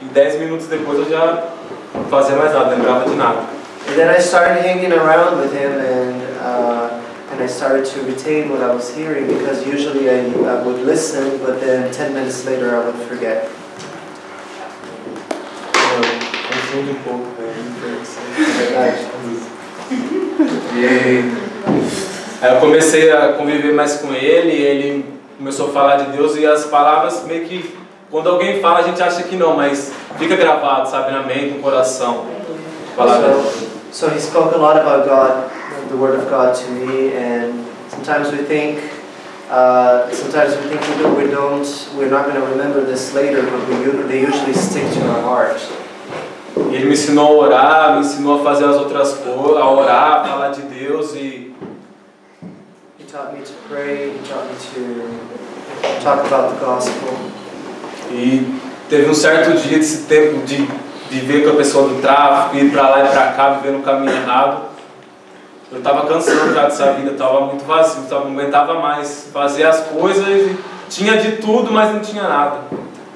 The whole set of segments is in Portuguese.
e 10 minutos depois eu já não fazia mais nada, não lembrava de nada. And then I started hanging around with him, and I started to retain what I was hearing, because usually I would listen, but then 10 minutes later I would forget. Confunde um pouco, Verdade. E aí eu comecei a conviver mais com ele, e ele começou a falar de Deus, e as palavras meio que, quando alguém fala a gente acha que não, mas fica gravado, sabe, na mente, no coração. So he spoke a lot about God, the Word of God to me, and sometimes we think we're not going to remember this later, but they usually stick to our heart. Ele me ensinou a orar, me ensinou a fazer as outras coisas, a orar, a falar de Deus e... He taught me to pray, he taught me to talk about the gospel. E teve um certo dia desse tempo de viver com a pessoa do tráfico, ir pra lá e pra cá, viver no caminho errado. Eu estava cansando já dessa vida, estava muito vazio, não aguentava mais fazer as coisas, e tinha de tudo, mas não tinha nada.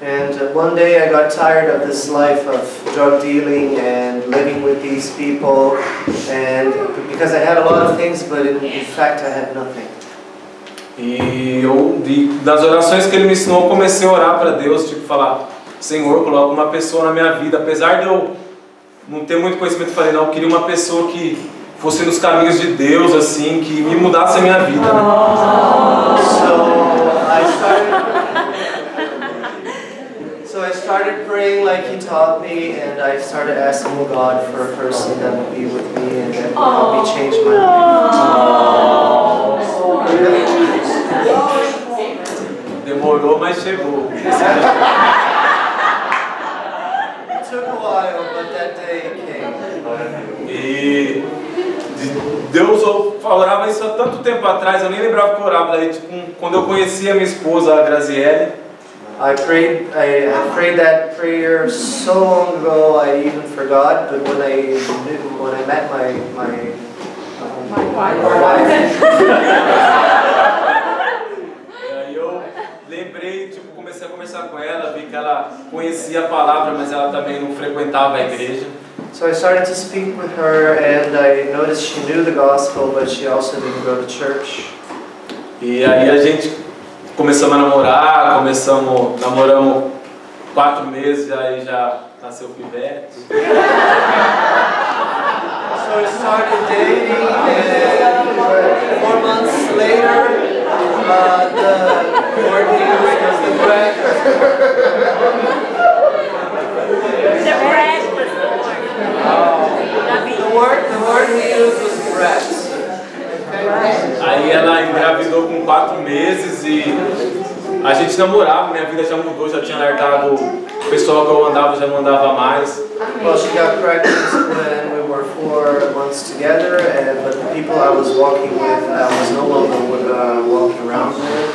And one day I got tired of this life of drug dealing and living with these people, and because I had a lot of things, but in fact I had nothing. E das orações que ele me ensinou, eu comecei a orar para Deus, tipo, falar: Senhor, coloca uma pessoa na minha vida. Apesar de eu não ter muito conhecimento, eu falei: não, eu queria uma pessoa que fosse nos caminhos de Deus, assim, que me mudasse a minha vida, né? So I started praying like he taught me, and I started asking God for a person that would be with me and that would help me change my life. Demorou, mas chegou. It took a while, but that day came. E Deus, eu orava isso há tanto tempo atrás, eu nem lembrava que eu orava. Daí, tipo, quando eu conheci a minha esposa, a Graziele, I prayed that prayer so long ago I even forgot. But when I met my wife, aí eu lembrei, tipo, comecei a conversar com ela, vi que ela conhecia a palavra, mas ela também não frequentava a igreja. So I started to speak with her, and I noticed she knew the gospel, but she also didn't go to church. E aí a gente começamos a namorar, namoramos 4 meses, aí já nasceu o pivete. So we started dating, and 4 months later, the word news was the bread. The word news was bread. Aí ela engravidou com 4 meses e a gente namorava, minha vida já mudou, já tinha largado o pessoal que eu andava, já não andava mais. Well, she got pregnant when we were 4 months together, but the people I was walking with, I was no longer walking around with.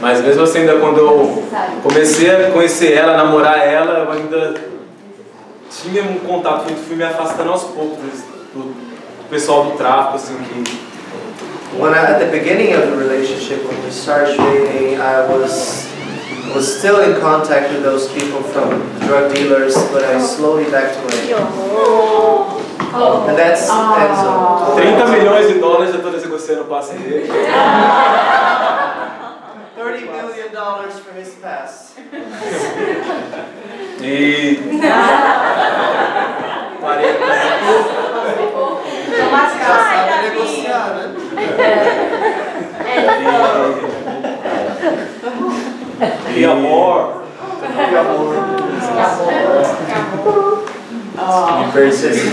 Mas mesmo assim, ainda quando eu comecei a conhecer ela, namorar ela, eu ainda tinha um contato, fui me afastando aos poucos do pessoal do tráfico, assim, que... At the beginning of the relationship, when we started dating, I was still in contact with those people from the drug dealers, but I slowly backed away. And that's Enzo. 30 milhões de dólares, eu estou negociando o passe dele. $30 million for his past. E... 40. Sabe negociar, né? E amor. Me persiste.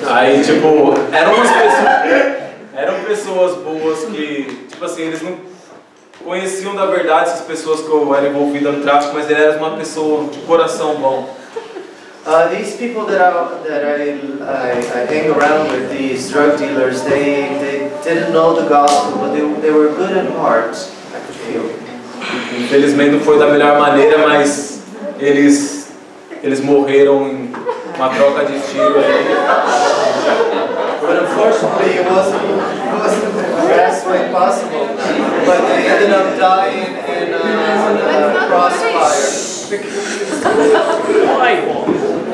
Aí, tipo, eram pessoas boas que, tipo assim, eles não conheciam da verdade essas pessoas que eu era envolvido no tráfico, mas ele era uma pessoa de coração bom. These people that I hang around with, these drug dealers, they didn't know the gospel, but they were good at heart, I could feel. Infelizmente não foi da melhor maneira, mas eles morreram em uma troca de tiro aí. But unfortunately, it wasn't the best way possible. But they ended up dying in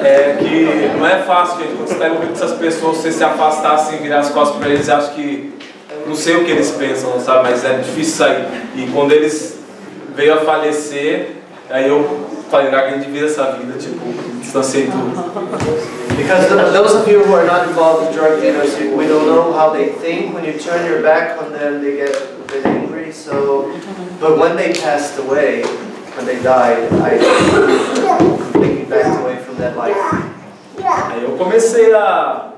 É que não é fácil, gente, quando você está envolvido com essas pessoas, você se afastar assim, virar as costas para eles, acho que, não sei o que eles pensam, sabe, mas é difícil sair. E quando eles veio a falecer, aí eu falei, cara, a gente vive essa vida, tipo, distanciei tudo. Because those of you who are not involved with drug dealers, we don't know how they think. When you turn your back on them, they get a bit angry. So, but when they passed away, when they died, I completely backed away from that life. Aí eu comecei a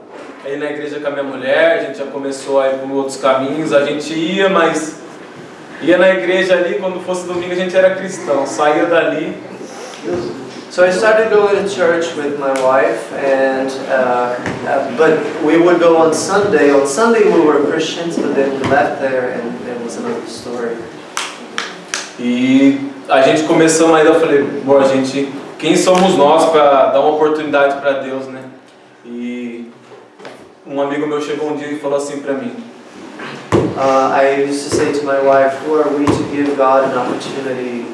ir na igreja com a minha mulher, a gente já começou a ir por outros caminhos, a gente ia, mas ia na igreja ali, quando fosse domingo a gente era cristão, saía dali. So I started going to church with my wife, and but we would go on Sunday. On Sunday we were Christians, but then we left there, and it was another story. E a gente começou aí, eu falei, bom, a gente, quem somos nós para dar uma oportunidade para Deus, né? E um amigo meu chegou um dia e falou assim para mim. I used to say to my wife, who are we to give God an opportunity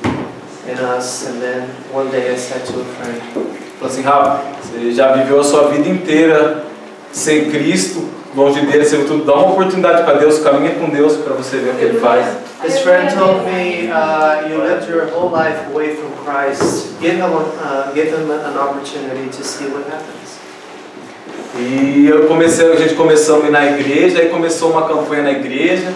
in us? And then one day I said to a friend, falou assim, Rafa, você já viveu a sua vida inteira sem Cristo, longe dele, você tudo, dá uma oportunidade para Deus, caminha com Deus para você ver o que Ele faz. This friend told me, you lived your whole life away from Christ. Give him an opportunity to see what happens. E a gente começou a ir na igreja, aí começou uma campanha na igreja.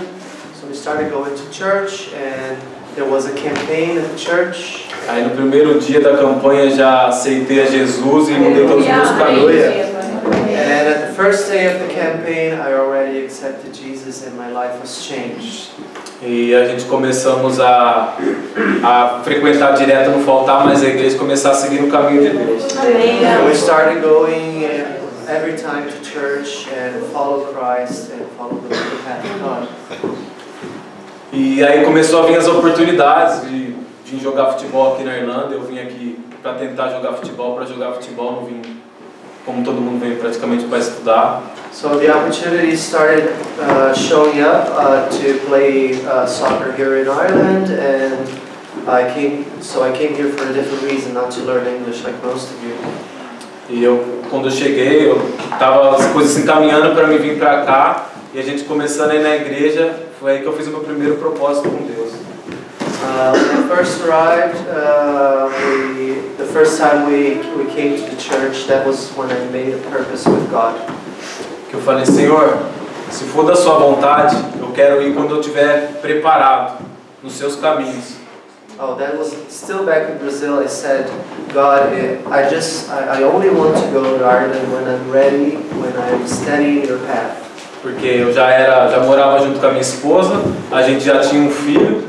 So we started going to church, and there was a campaign at church. Aí no primeiro dia da campanha já aceitei a Jesus e mudei todos os meus caminhos. And at the first day of the campaign, I already accepted Jesus, and my life was changed. E a gente começamos a frequentar direto, não faltar mais a igreja, começar a seguir no caminho de Deus. And we started going every time to church and follow Christ and follow the path of God. E aí começou a vir as oportunidades de jogar futebol aqui na Irlanda. Eu vim aqui para tentar jogar futebol, não vim como todo mundo vem praticamente para estudar. So the opportunities started showing up to play soccer here in Ireland, and I came here for a different reason, not to learn English like most of you. E quando eu cheguei, tava as coisas se encaminhando para me vir para cá, e a gente começando a ir na igreja, foi aí que eu fiz o meu primeiro propósito com Deus. When I first arrived, the first time we came to the church, that was when I made a purpose with God. Que eu falei, Senhor, se for da sua vontade, eu quero ir quando eu estiver preparado nos seus caminhos. Oh, that was still back in Brazil. I said, God, I only want to go to Ireland when I'm ready, when I'm steady in your path. Porque eu já morava junto com a minha esposa, a gente já tinha um filho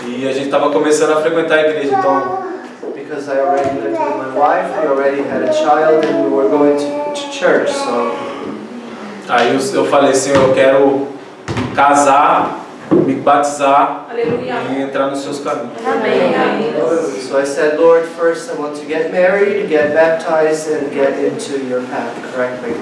e a gente estava começando a frequentar a igreja, então. Because I already lived with my wife, we already had a child, and we were going to church. So. Aí eu falei, Senhor, eu quero casar, me batizar e entrar nos seus caminhos. So I said, Lord, first I want to get married, get baptized, and get into your path correctly.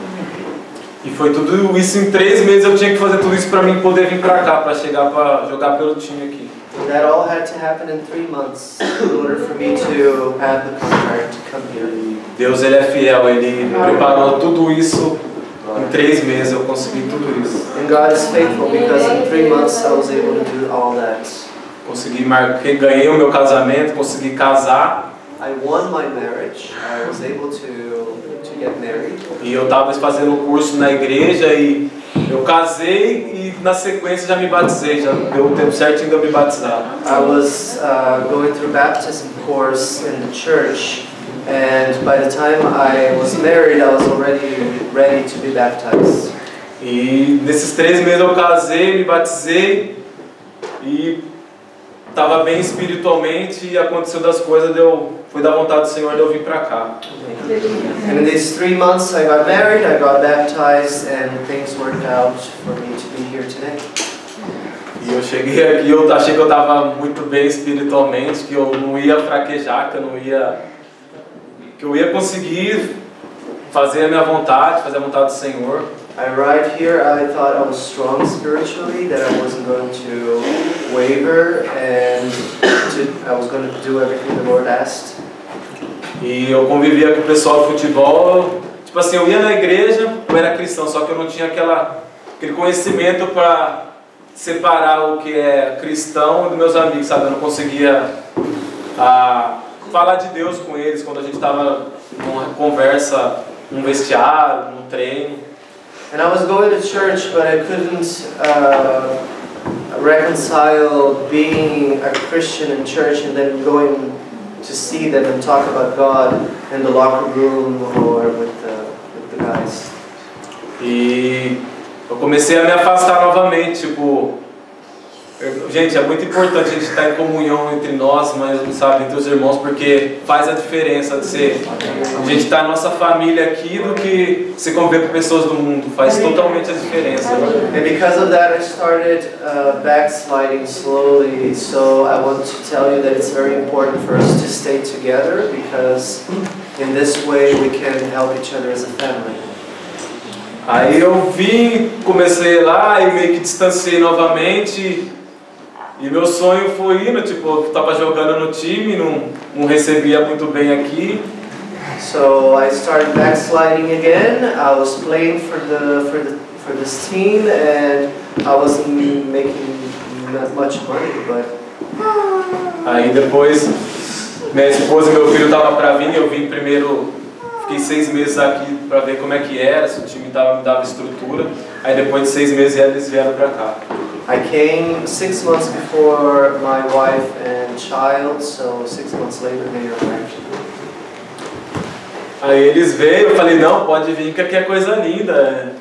E foi tudo isso em 3 meses, eu tinha que fazer tudo isso para mim poder vir para cá, para chegar para jogar pelo time aqui. That all had to happen in 3 months in order for me to have the contract to come here. Deus, Ele é fiel, Ele preparou tudo isso. Em 3 meses eu consegui tudo isso. And God is faithful because in 3 months I was able to do all that. Ganhei o meu casamento, consegui casar. I won my marriage. I was able to get married. E eu estava fazendo o curso na igreja e eu casei e na sequência já me batizei, já deu o tempo certinho de eu me batizar. I was going through baptism course in the church. And by the time I was married, I was already ready to be baptized. E nesses 3 meses eu casei, me batizei e estava bem espiritualmente e aconteceu das coisas, foi da vontade do Senhor de eu vir para cá. And in these 3 months I got married, I got baptized, and things worked out for me to be here today. E eu cheguei aqui, eu achei que eu estava muito bem espiritualmente, que eu não ia fraquejar, que eu ia conseguir fazer a minha vontade, fazer a vontade do Senhor. I arrived here, I thought I was strong spiritually, that I wasn't going to waver, and I was going to do everything the Lord asked. E eu convivia com o pessoal do futebol, tipo assim, eu ia na igreja, eu era cristão, só que eu não tinha aquele conhecimento para separar o que é cristão dos meus amigos, sabe? Eu não conseguia falar de Deus com eles quando a gente estava numa conversa, num vestiário, num treino. And I was going to church, but I couldn't reconcile being a Christian in church and then going to see them and talk about God in the locker room or with the guys. E eu comecei a me afastar novamente, tipo, gente, é muito importante a gente estar em comunhão entre nós, mas sabe, entre os irmãos, porque faz a diferença de ser a gente estar na nossa família aqui do que se conviver com pessoas do mundo, faz totalmente a diferença. And because of that, I started backsliding slowly. So I want to tell you that it's very important for us to stay together, because in this way we can help each other as a family. Aí eu comecei lá e meio que distanciei novamente. E meu sonho foi indo, tipo, eu tava jogando no time, não recebia muito bem aqui. So I started backsliding again. I was playing for this team, and I wasn't making that much money, but. Aí depois minha esposa e meu filho estavam para vir, eu vim primeiro, fiquei 6 meses aqui para ver como é que era, se o time me dava estrutura. Aí depois de 6 meses eles vieram para cá. I came 6 months before my wife and child, so 6 months later they arrived. Aí eles veio, eu falei, não, pode vir que aqui é coisa linda,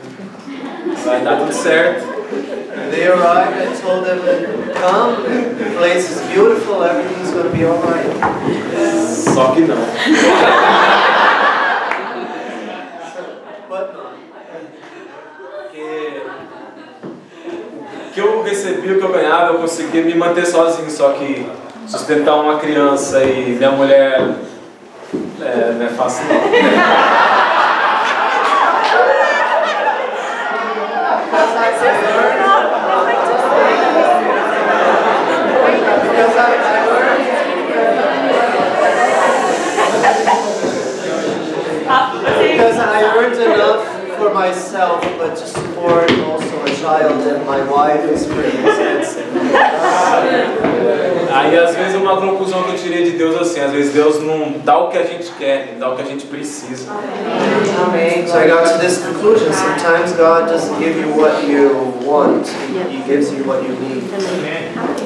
vai dar tudo certo. They arrived, I told them, come, the place is beautiful, everything's going to be alright. Só que não. But not. O que eu recebi, o que eu ganhava, eu conseguia me manter sozinho, só que sustentar uma criança e minha mulher não é fácil não. Because I earned enough for myself, but to support also a child and my wife is pretty expensive. Aí às vezes uma conclusão que eu tirei de Deus assim, às vezes Deus não dá o que a gente quer, ele dá o que a gente precisa. So I got to this conclusion, sometimes God doesn't give you what you want, He gives you what you need.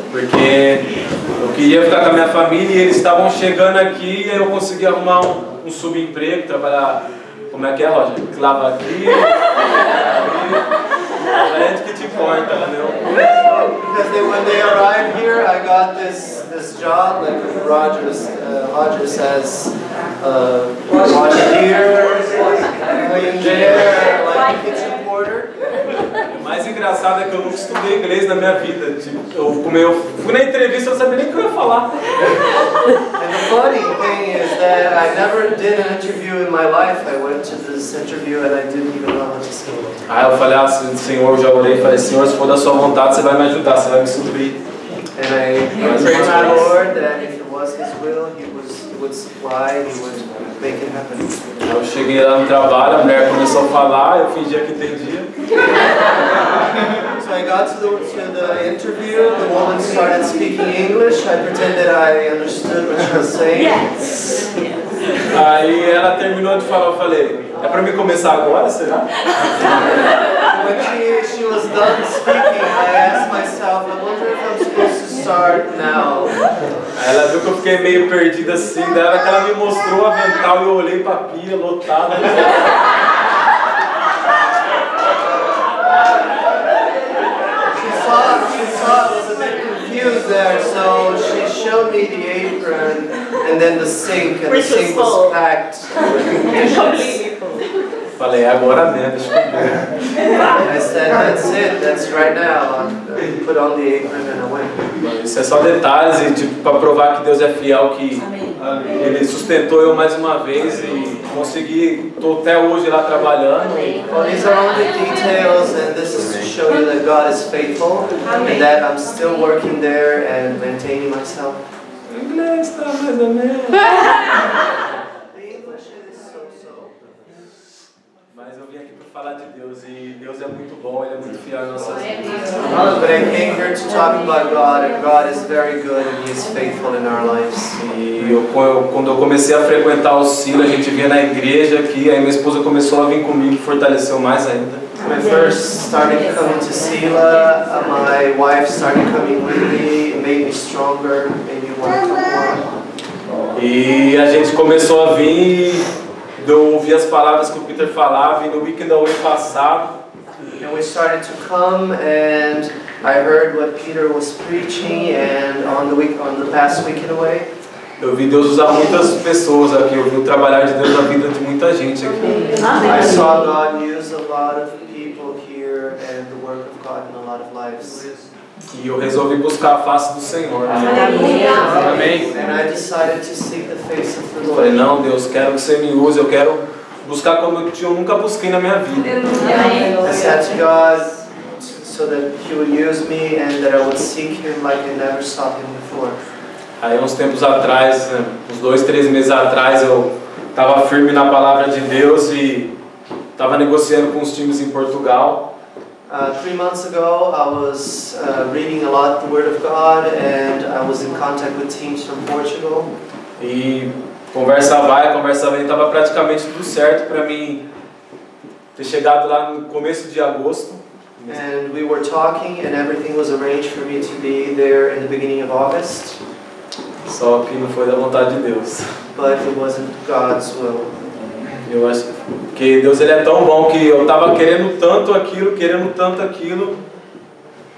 Porque eu queria ficar com a minha família e eles estavam chegando aqui e eu consegui arrumar um subemprego, trabalhar, como é que é, Roger? Lavar aqui, é gente que te importa, entendeu? Because when they arrived here, I got this job, like Roger says, washer, clean there, like kitchen porter. O mais engraçado é que eu nunca estudei inglês na minha vida. Tipo, eu fui na entrevista e não sabia nem o que eu ia falar. And the funny thing is that I never did an interview in my life. I went to this interview and I didn't even know how to speak. Aí eu falei, Senhor, eu já orei e falei, Senhor, se for da sua vontade, você vai me ajudar, você vai me suprir. And I prayed to the Lord that if it was His will, He would supply, He would make it happen. Eu cheguei lá no trabalho, a mulher começou a falar, eu fingia que entendia. So I got to the interview, the woman started speaking English, I pretended I understood what she was saying. Yes. Aí ela terminou de falar, eu falei, é pra mim começar agora, será? When she was done speaking, I asked myself, I wonder if I'm supposed to start now. Aí ela viu que eu fiquei meio perdido assim, daí ela que ela me mostrou o avental e eu olhei pra pia lotada. She saw I was a bit confused there, so she showed me the apron and then the sink, and the sink was packed with dishes. Falei, agora mesmo, deixa eu ver. I said, that's it, that's right now. I put on the apron and I went. Isso é só detalhes e tipo, pra provar que Deus é fiel, que Ele sustentou eu mais uma vez e consegui, estou até hoje lá trabalhando. Well, these are only details, and this is to show you that God is faithful, and that I'm still working there and maintaining myself. O inglês está mais ou menos. The English is so-so. Mas eu vim aqui para falar de Deus e Deus é muito bom, Ele é muito fiel em nossas vidas. But I came here to talk about God, and God is very good, and He is faithful in our lives. E quando eu comecei a frequentar o Silo, a gente vinha na igreja aqui, aí minha esposa começou a vir comigo e fortaleceu mais ainda. When I first started coming to Sila, my wife started coming with me, it made me stronger, made me want to come more. E a gente começou a vir, eu ouvi as palavras que o Peter falava, e no weekend away passado, And we started to come, and I heard what Peter was preaching, and on the past weekend away, eu vi Deus usar muitas pessoas aqui, eu vi o trabalhar de Deus na vida de muita gente aqui. I saw God use a lot of people here and the work of God in a lot of lives. E eu resolvi buscar a face do Senhor. Amém. And I decided to seek the face of the Eu falei, Lord. não, Deus, quero que você me use, eu quero buscar como eu nunca busquei na minha vida. I said to God so that He would use me and that I would seek Him like I never sought Him before. Aí uns tempos atrás, né, uns 2, 3 meses atrás, eu estava firme na palavra de Deus e estava negociando com os times em Portugal. 3 months ago, I was reading a lot the Word of God, and I was in contact with teams from Portugal. E conversa vai, conversa vem, estava praticamente tudo certo para mim ter chegado lá no começo de agosto. And we were talking, and everything was arranged for me to be there in the beginning of August. Só que não foi da vontade de Deus. But it wasn't God's will. Eu acho que Deus ele é tão bom que eu estava querendo tanto aquilo,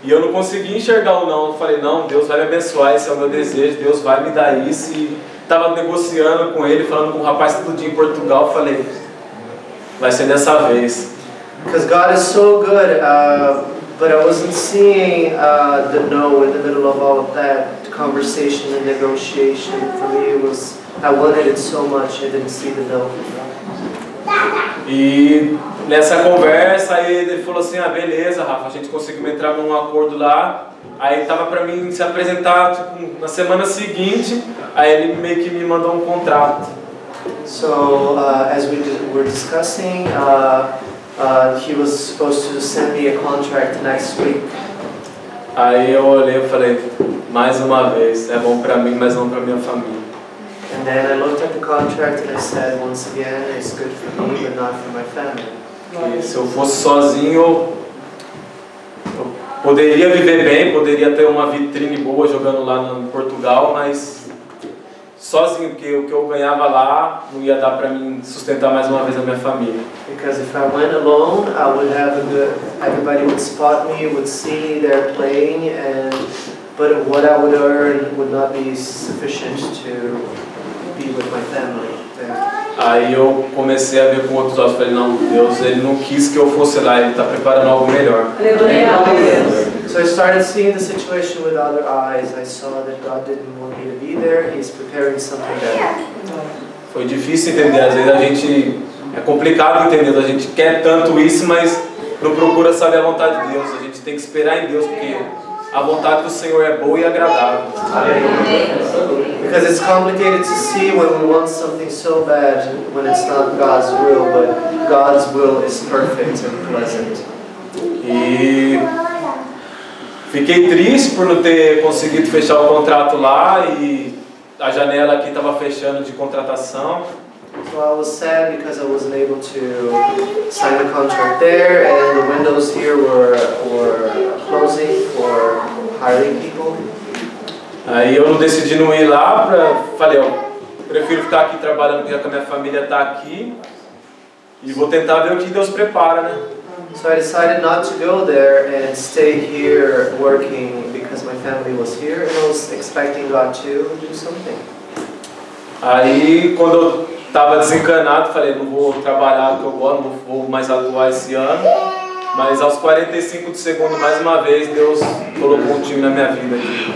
e eu não conseguia enxergar o não. Eu falei, não, Deus vai me abençoar, esse é o meu desejo, Deus vai me dar isso. E estava negociando com ele, falando com o rapaz todo dia em Portugal, falei, vai ser dessa vez. Because God is so good, but I wasn't seeing the no in the middle of all of that conversation and negotiation. For me, it was, I wanted it so much, I didn't see the no. E nessa conversa aí ele falou assim, beleza, Rafa, a gente conseguiu entrar num acordo lá. Aí tava pra mim se apresentar tipo, na semana seguinte, aí ele meio que me mandou um contrato. So as we were discussing, he was supposed to send me a contract next week. Aí eu olhei e falei, mais uma vez, é bom pra mim, mas não pra minha família. And then I looked at the contract and I said, once again, it's good for me, but not for my family. E se eu fosse sozinho, eu poderia viver bem, poderia ter uma vitrine boa jogando lá em Portugal, mas sozinho, porque o que eu ganhava lá não ia dar para mim sustentar mais uma vez a minha família. Because if I went alone, I would have a good, everybody would spot me, would see me there playing, but what I would earn would not be sufficient to be with my family there. Aí eu comecei a ver com outros olhos, falei, não, Deus, Ele não quis que eu fosse lá, Ele está preparando algo melhor. So I started seeing the situation with other eyes. I saw that God didn't want me to be there, He's preparing something better. Foi difícil entender, às vezes a gente, é complicado entender, a gente quer tanto isso, mas não procura saber a vontade de Deus, a gente tem que esperar em Deus, porque a vontade do Senhor é boa e agradável. Because it's complicated to see when we want something so bad when it's not God's will, but God's will is perfect and pleasant. E fiquei triste por não ter conseguido fechar o contrato lá e a janela aqui estava fechando de contratação. So I was sad because I wasn't able to sign the contract there, and the windows here were closing for hiring people. Aí eu não decidi não ir lá, falei, prefiro ficar aqui trabalhando porque a minha família está aqui e vou tentar ver o que Deus prepara, né? So I decided not to go there and stay here working because my family was here and I was expecting God to do something. Aí quando eu estava desencanado, falei, não vou trabalhar o que eu gosto, não vou mais atuar esse ano. Mas aos 45 de segundo, mais uma vez, Deus colocou um time na minha vida aqui.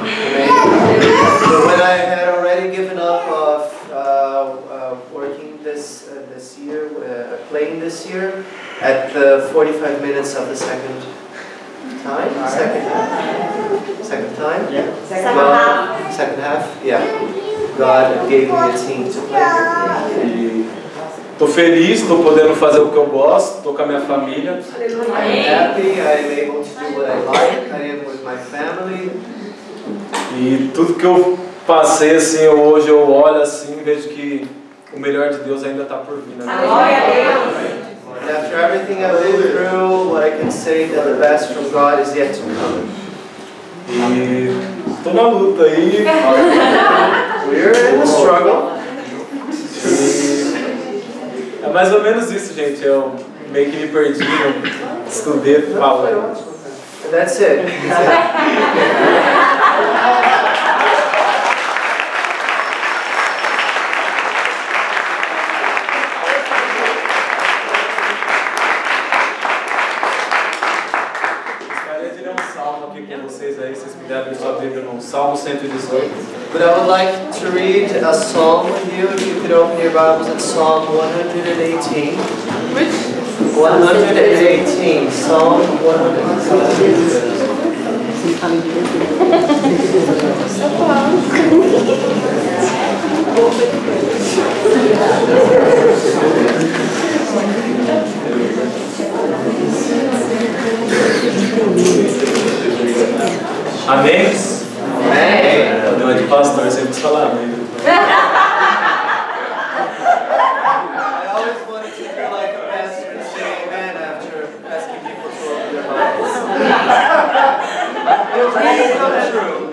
So when I had already given up of playing this year at the 45 minutes of the second time? Second time? Yeah. Second half? Yeah. God gave me a team to play. Tô feliz, tô podendo fazer o que eu gosto, tô com a minha família. I'm happy, I'm able to do what I like, I am with my family. E tudo que eu passei assim, hoje eu olho assim, vejo que o melhor de Deus ainda está por vir. Glória a Deus. And after everything I've been through, what I can say that the best from God is yet to come. E tô na luta aí. We're in the struggle. É mais ou menos isso, gente. Eu meio que me perdi, estudei, falo. And that's it. Gostaria de ler um salmo aqui com vocês aí, vocês puderem abrir sua Bíblia no Salmo 118. But I would like to read a psalm with you. If you could open your Bibles at Psalm 118. Which? 118. Psalm 118. Amém? Amém. Não é de pastor, você precisa falar amém. I always wanted to feel like a pastor and say amen after asking people to open their Bibles. It really come true.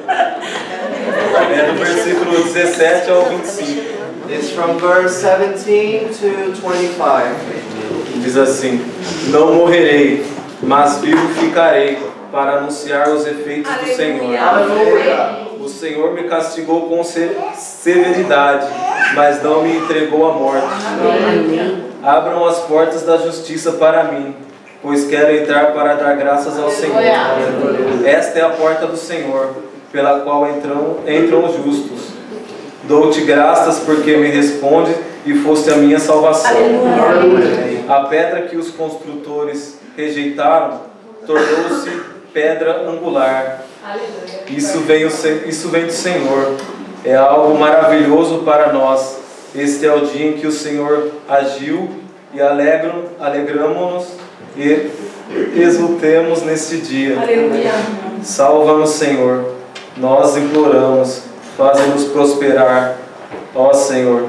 É do versículo 17 ao 25. It's from verse 17 to 25. Diz assim: Não morrerei, mas vivo ficarei para anunciar os efeitos do Senhor. Aleluia. O Senhor me castigou com severidade, mas não me entregou à morte. Abram as portas da justiça para mim, pois quero entrar para dar graças ao Senhor. Esta é a porta do Senhor, pela qual entram os justos. Dou-te graças porque me responde e foste a minha salvação. A pedra que os construtores rejeitaram tornou-se pedra angular. Isso vem do Senhor. É algo maravilhoso para nós. Este é o dia em que o Senhor agiu e alegramo-nos e exultemos neste dia. Salva-nos, Senhor. Nós imploramos. Faze-nos prosperar. Ó Senhor,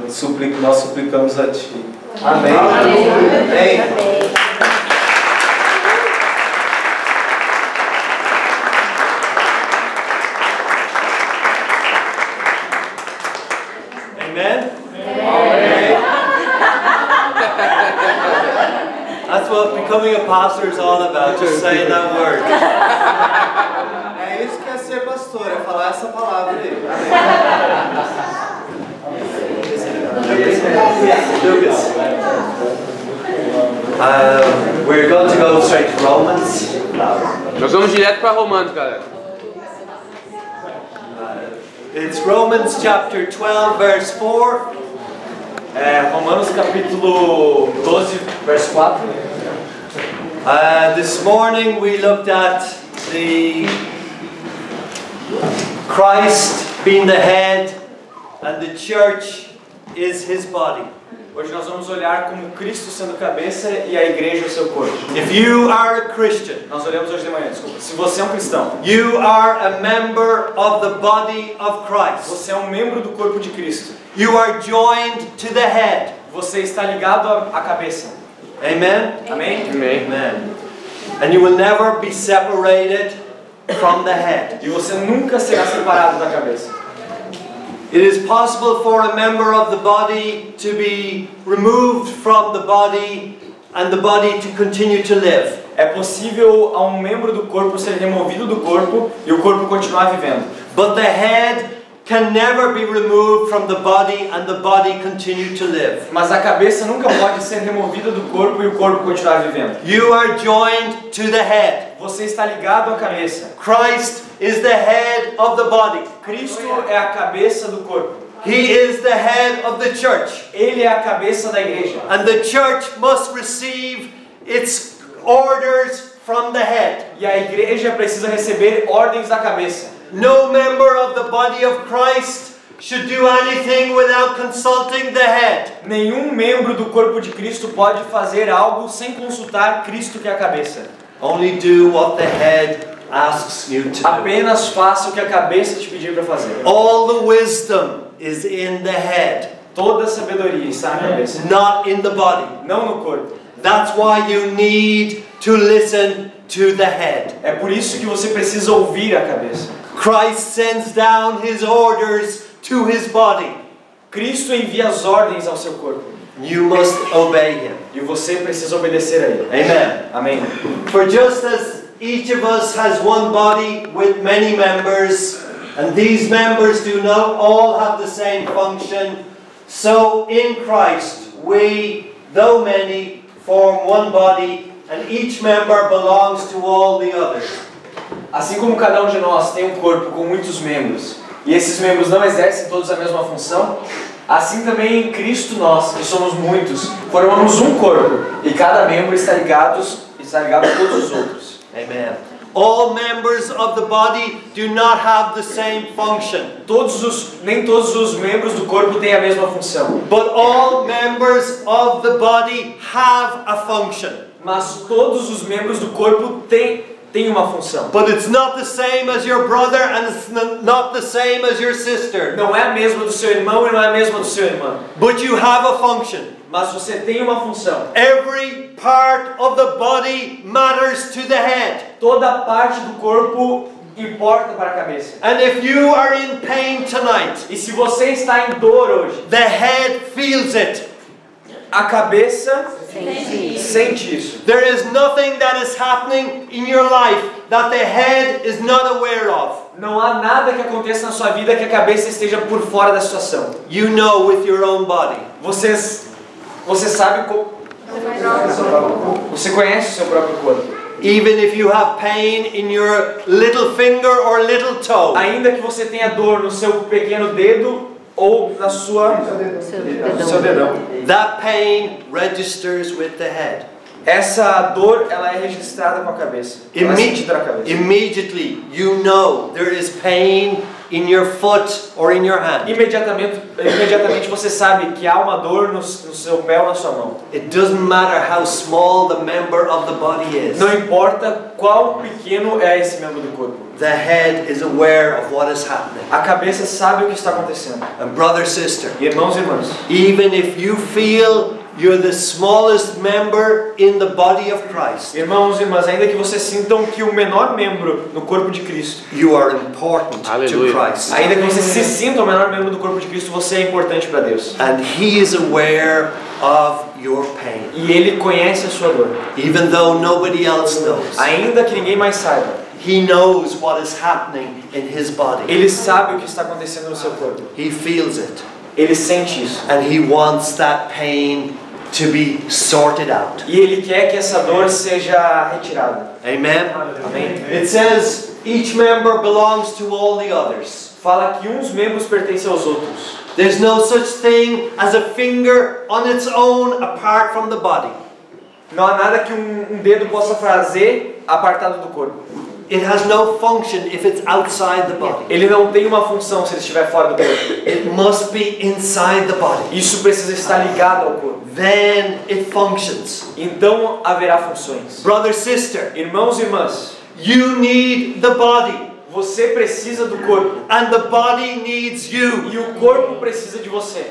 nós suplicamos a Ti. Amém. Amém. Amen? That's what becoming a pastor is all about, just saying that word. É isso que é ser pastor, é falar essa palavra aí. Lucas. We're going to go straight to Romans. Nós vamos direto para Romanos, galera. It's Romans chapter 12, verse 4. Romanos capítulo 12, verso 4. This morning we looked at the Christ being the head and the church is his body. Hoje nós vamos olhar como Cristo sendo cabeça e a igreja o seu corpo. If you are a Christian, Nós olhamos hoje de manhã, desculpa. Se você é um cristão, you are a member of the body of Christ. você é um membro do corpo de Cristo. You are joined to the head. Você está ligado à cabeça. Amen? Amém? Amém. Amen. And you will never be separated from the head. E você nunca será separado da cabeça. It is possible for a member of the body to be removed from the body and the body to continue to live. É possível a um membro do corpo ser removido do corpo e o corpo continuar vivendo. But the head can never be removed from the body and the body continue to live. Mas a cabeça nunca pode ser removida do corpo e o corpo continuar vivendo. You are joined to the head. Você está ligado à cabeça. Christ is the head of the body. Cristo é a cabeça do corpo. He is the head of the church. Ele é a cabeça da igreja. And the church must receive its orders from the head. E a igreja precisa receber ordens da cabeça. No member of the body of Christ should do anything without consulting the head. Nenhum membro do corpo de Cristo pode fazer algo sem consultar Cristo, que é a cabeça. Only do what the head asks you to do. Apenas faça o que a cabeça te pedir para fazer. All the wisdom is in the head, Toda a sabedoria está na cabeça, not in the body. não no corpo. That's why you need to listen to the head. É por isso que você precisa ouvir a cabeça. Christ sends down his orders to his body. Cristo envia as ordens ao seu corpo. You must obey him. E você precisa obedecer a ele. Amen. Amém. For just as each of us has one body with many members, and these members do not all have the same function, so in Christ we, though many, form one body, and each member belongs to all the others. Assim como cada um de nós tem um corpo com muitos membros, e esses membros não exercem todos a mesma função, assim também em Cristo nós, que somos muitos, formamos um corpo, e cada membro está ligado a todos os outros. Amen. All members of the body do not have the same function, Nem todos os membros do corpo têm a mesma função, but all members of the body have a function. mas todos os membros do corpo têm uma função. But it's not the same as your brother, and it's not the same as your sister. Não é a mesma do seu irmão e não é a mesma do seu irmão, But you have a function. mas você tem uma função. Every part of the body matters to the head. Toda parte do corpo importa para a cabeça. And if you are in pain tonight, E se você está em dor hoje, the head feels it. a cabeça sente isso. There is nothing that is happening in your life that the head is not aware of. Não há nada que aconteça na sua vida que a cabeça esteja por fora da situação. You know with your own body. Você sabe você conhece o seu próprio corpo. Even if you have pain in your little finger or little toe. Ainda que você tenha dor no seu pequeno dedo ou na no seu dedão. That pain registers with the head. Essa dor, ela é registrada com a cabeça. Ela é sentida na cabeça. Immediately you know there is pain in your foot or in your hand. Imediatamente você sabe que há uma dor no seu pé ou na sua mão. It doesn't matter how small the member of the body is. Não importa qual pequeno é esse membro do corpo. The head is aware of what is happening. A cabeça sabe o que está acontecendo. And brother, sister, Irmãos e irmãs, even if you feel you're the smallest member in the body of Christ, irmãos e irmãs, ainda que vocês sintam que o menor membro no corpo de Cristo, you are important Hallelujah. to Christ. ainda que você se sinta o menor membro do corpo de Cristo, você é importante para Deus. And He is aware of your pain, E Ele conhece a sua dor, even though nobody else knows. ainda que ninguém mais saiba. He knows what is happening in His body. Ele sabe o que está acontecendo no seu corpo. He feels it. Ele sente isso. And He wants that pain to be sorted out. E Ele quer que essa dor seja retirada. Amen? Amém? It says each member belongs to all the others. Fala que uns membros pertencem aos outros. There's no such thing as a finger on its own apart from the body. Não há nada que um dedo possa fazer apartado do corpo. It has no function if it's outside the body. Ele não tem uma função se ele estiver fora do corpo. It must be inside the body. Isso precisa estar ligado ao corpo. Then it functions. Então haverá funções. Brother, sister, Irmãos e irmãs, you need the body. você precisa do corpo. And the body needs you. E o corpo precisa de você.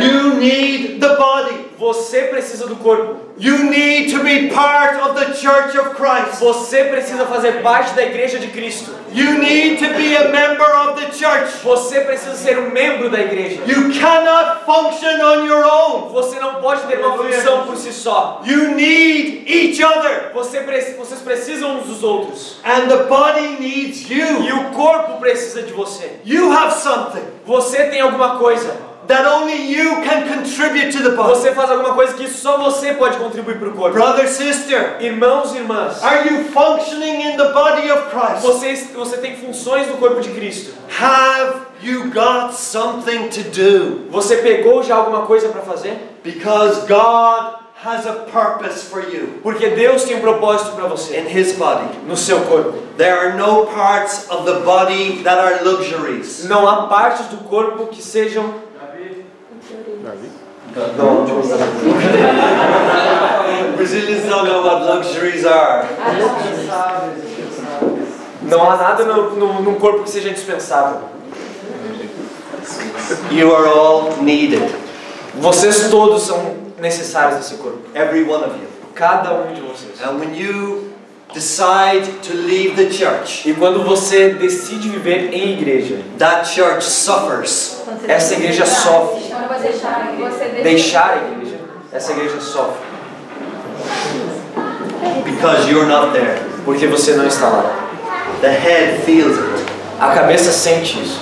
You need the body. Você precisa do corpo. You need to be part of the church of Christ. Você precisa fazer parte da igreja de Cristo. You need to be a member of the church. Você precisa ser um membro da igreja. You cannot function on your own. Você não pode ter uma função por si só. You need each other. Vocês precisam uns dos outros. And the body needs you. E o corpo precisa de você. You have something. Você tem alguma coisa. that only you can contribute to the body. Você faz alguma coisa que só você pode contribuir para o corpo. Brother, sister, Irmãos e irmãs, are you functioning in the body of Christ? você tem funções no corpo de Cristo. Have you got something to do? Você pegou já alguma coisa para fazer? Because God has a purpose for you Porque Deus tem um propósito para você in His body. no seu corpo. There are no parts of the body that are luxuries. Não há partes do corpo que sejam Brazilians don't know what luxuries are. Não há nada no corpo que seja dispensável. You are all needed. Vocês todos são necessários nesse corpo. Every one of you. Cada um de vocês. And when you decide to leave the church, E quando você decide viver em igreja, that church suffers. essa igreja sofre. Quando você Deixar a igreja, essa igreja sofre. Because you're not there. Porque você não está lá. The head feels it. A cabeça sente isso.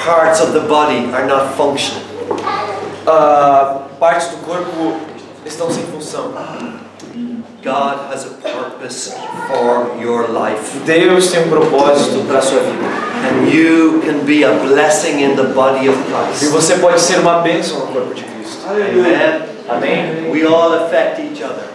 Parts of the body are not functioning. Partes do corpo estão sem função. God has a purpose for your life. Deus tem um propósito para a sua vida. And you can be a blessing in the body of E Christ. você pode ser uma bênção no corpo de Cristo. Amen. Amém? We all affect each other.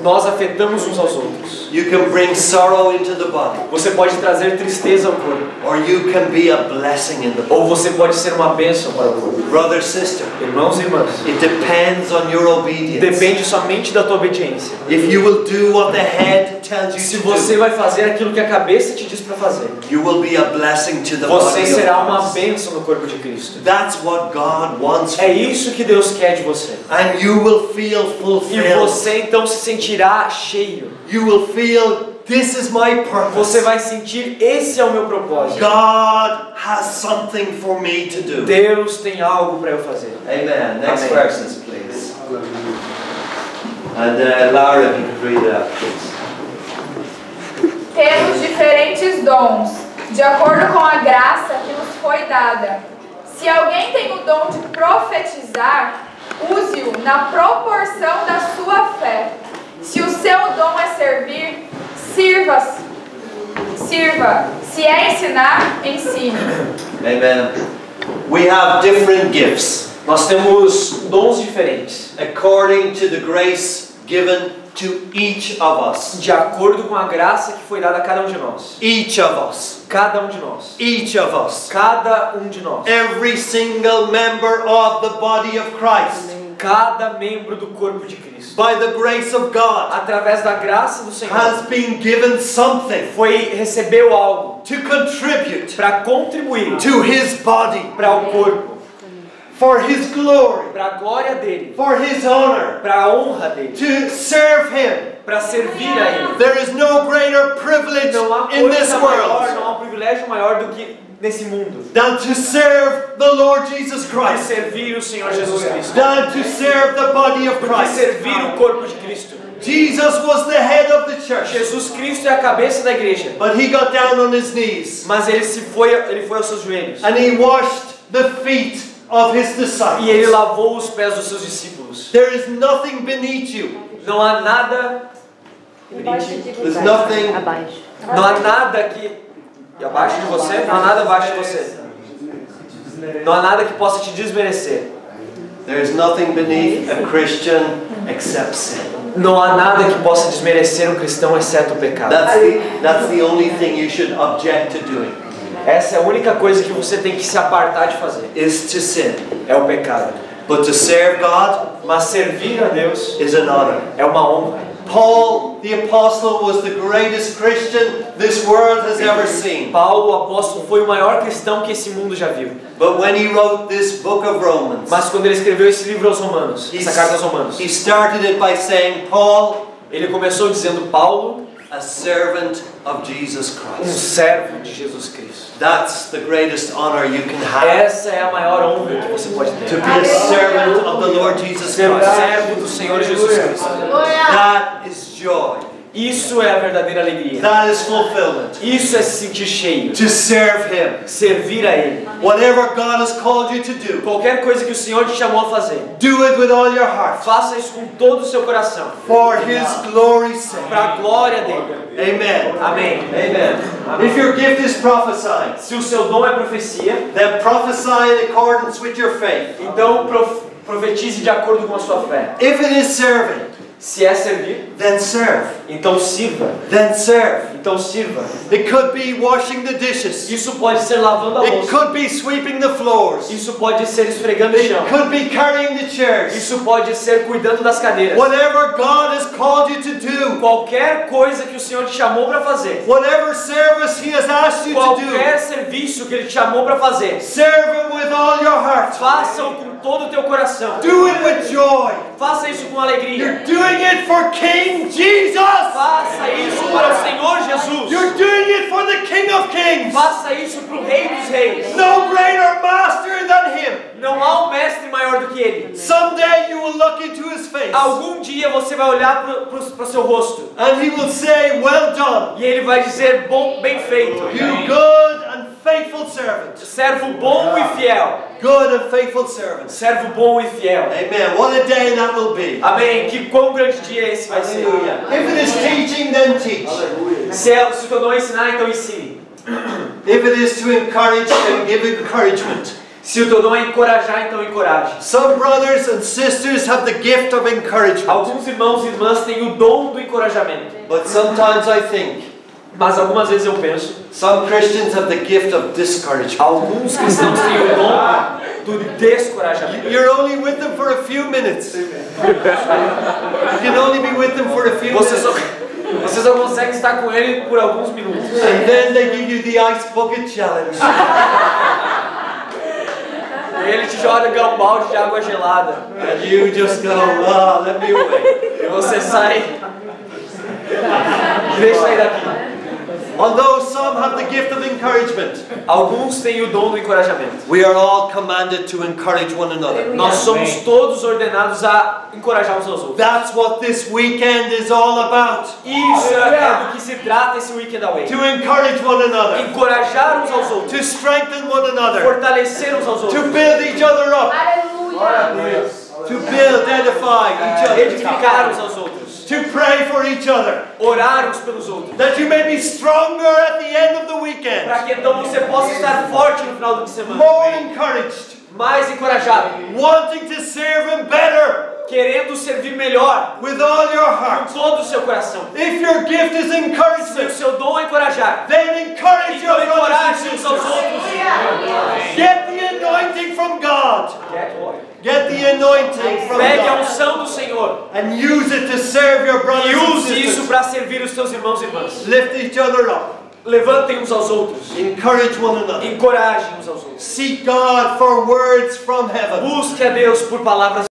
Nós afetamos uns aos outros. You can bring sorrow into the body, Você pode trazer tristeza ao corpo. or you can be a blessing in the body. Ou você pode ser uma bênção para o corpo. Brother, sister, Irmãos e irmãs, it depends on your obedience. depende somente da tua obediência. If you will do what the head tells Se you to você do, vai fazer aquilo que a cabeça te diz para fazer, you will be a blessing to the você body será of uma Christ. bênção no corpo de Cristo. That's what God wants for É you. isso que Deus quer de você. And you will feel E fulfilled. você então se sentirá cheio. You will feel, this is my Você purpose. vai sentir, esse é o meu propósito. God has something for me to do. Deus tem algo para eu fazer. Amen. Next Amém. verses, please. And Laura, if you could read that, please. Temos diferentes dons, de acordo com a graça que nos foi dada. Se alguém tem o dom de profetizar, use-o na proporção da sua fé. Se o seu dom é servir, sirva. Se é ensinar, ensine. Amen. We have different gifts Nós temos dons diferentes, according to the grace given to each of us. de acordo com a graça que foi dada a cada um de nós. Each of us. Cada um de nós. Each of us. Cada um de nós. Every single member of the body of Christ. Cada membro do corpo de Cristo. By the grace of God, Através da graça do Senhor, has been given something recebeu algo to contribute para contribuir to His body, para o corpo, for His glory, para a glória dele, for His honor, para a honra dele, to serve Him. para servir a ele. There is no greater privilege Não há in this coisa maior, world não há um privilégio maior do que nesse mundo than to serve the Lord Jesus de Christ, servir o Senhor Jesus Cristo, than to serve the body of de Christ. servir o corpo de Cristo. Jesus was the head of the church, Jesus Cristo é a cabeça da igreja, but He got down on His knees mas ele foi aos seus joelhos and He washed the feet of His e ele disciples. lavou os pés dos seus discípulos. There is nothing beneath you. Não há nada, There's nothing. não há nada que abaixo de você, não há nada abaixo de você. Não há nada que possa te desmerecer. There is nothing beneath a Christian except sin. Não há nada que possa desmerecer um cristão exceto o pecado. That's the only thing you should object to doing, Essa é a única coisa que você tem que se apartar de fazer. is to sin. É o pecado. But to serve God Mas servir a Deus is an honor. é uma honra. Paul, the apostle, was the greatest Christian this world has ever seen. Paulo, o apóstolo, foi o maior cristão que esse mundo já viu. But when he wrote this book of Romans, Mas quando ele escreveu esse livro aos Romanos, essa carta aos Romanos, he started it by saying, Paul, ele começou dizendo Paulo, a servant of Jesus um Christ. servo de Jesus Cristo. That's the greatest honor you can have. Essa é a maior honra que você pode To ter. be a servant of the Lord Jesus Ser um Christ. servo do Senhor Jesus Cristo. That is joy. Isso é a verdadeira alegria. That is fulfillment. Isso é se sentir cheio. To serve Him. Servir a Ele. Whatever God has called you to do, Qualquer coisa que o Senhor te chamou a fazer, do it with all your heart. faça isso com todo o seu coração. For His glory's sake. Para a glória dele. Amen. Amém. Amen. If your gift is prophesying, Se o seu dom é profecia, then prophesy in accordance with your faith. então profetize de acordo com a sua fé. If it is serving, Se é servir, then serve. então sirva. Then serve. Então sirva. It could be washing the dishes. Isso pode ser lavando a It louça. could be sweeping the floors. Isso pode ser esfregando o It chão. could be carrying the chairs. Isso pode ser cuidando das cadeiras. Whatever God has called you to do, Qualquer coisa que o Senhor te chamou para fazer. whatever service He has asked you to Qualquer do, serviço que Ele te chamou para fazer. serve Him with all your heart. Faça-o com todo o teu coração. Do it with joy. Faça isso com alegria. You're doing it for King Jesus. Faça isso para o Senhor Jesus. You're doing it for the King of Kings. Faça isso para o Rei dos Reis. No greater master than Him. Não há um mestre maior do que Ele. Someday you will look into His face Algum dia você vai olhar para o seu rosto and He will say, well done, e Ele vai dizer, bom, bem feito. you good and faithful servant. Servo bom e fiel. Good and faithful servant. Servo bom e fiel. Amen. What a day that will be. Amém. Que quão grande dia esse vai ser. Hallelujah. If it is teaching, then teach. Se o teu dom é ensinar, então ensine. If it is to encourage, then give encouragement. Se o teu dom é encorajar, então encoraje. Some brothers and sisters have the gift of encouragement. Alguns irmãos e irmãs têm o dom do encorajamento. But sometimes I think Mas algumas vezes eu penso, some Christians have the gift of discouragement. alguns cristãos têm o dom do descorajamento. You're only with them for a few minutes. You can only be with them for a few Você minutes. só consegue estar com ele por alguns minutos. And then they give you the ice bucket challenge. E ele te joga um balde de água gelada. And you just go, ah, let me away. E você sai. Deixa eu sair daqui. Although some have the gift of encouragement, Alguns têm o dom do encorajamento. we are all commanded to encourage one another. Nós somos todos ordenados a encorajar uns aos outros. That's what this weekend is all about. Isso é do que se trata esse Weekend Away. To encourage one another. Encorajar uns aos outros. To strengthen one another. Fortalecer uns aos To outros. build each other up. Aleluia. To build, edify each other. Edificar uns aos outros. To pray for each other. Orar uns pelos outros. That you may be stronger at the end of the weekend. Para que então você possa estar forte no final da semana. More encouraged. Mais encorajado. Wanting to serve Him better. Querendo servir melhor. With all your Com heart. todo o seu coração. If your gift is Se o encouragement, seu dom é encorajar, then encourage então your brothers and encoraje uns aos sisters. outros. Get the anointing from God. Get the anointing from Pegue a God. unção do Senhor And use it to serve your brothers e and use isso sisters. para servir os teus irmãos e irmãs. Lift each other up. Levantem uns aos outros. Encourage one another. Encorajem uns aos outros. Seek God for words from heaven. Busque a Deus por palavras